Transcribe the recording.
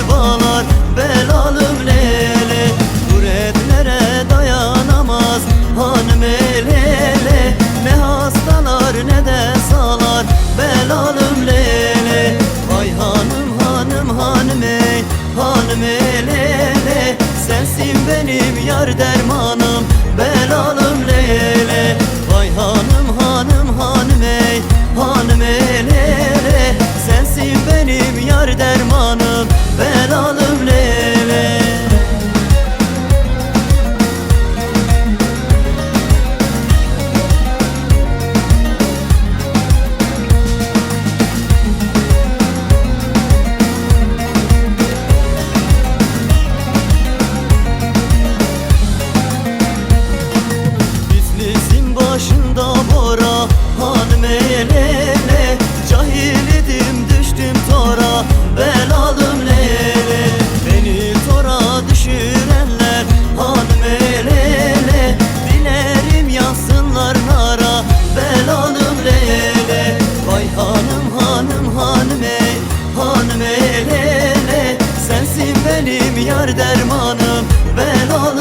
gönül bağlar belalım lele. Bu redlere dayanamaz hanım elele. Ne hastalar ne de sağlar belalım lele. Vay hanım hanım hanım ey hanım elele. Sensin benim yar dermanım belalım lele. Vay hanım hanım hanım ey hanım elele. Sensin benim yar dermanım belalım lele. Başında bora hanım elele. Cahil idim düştüm tora belalım lele. Beni tora düşürenler hanım elele. Dilerim yansınlar nara belalım lele. Vay hanım hanım hanım ey hanım elele. Sensin benim yar dermanım belalım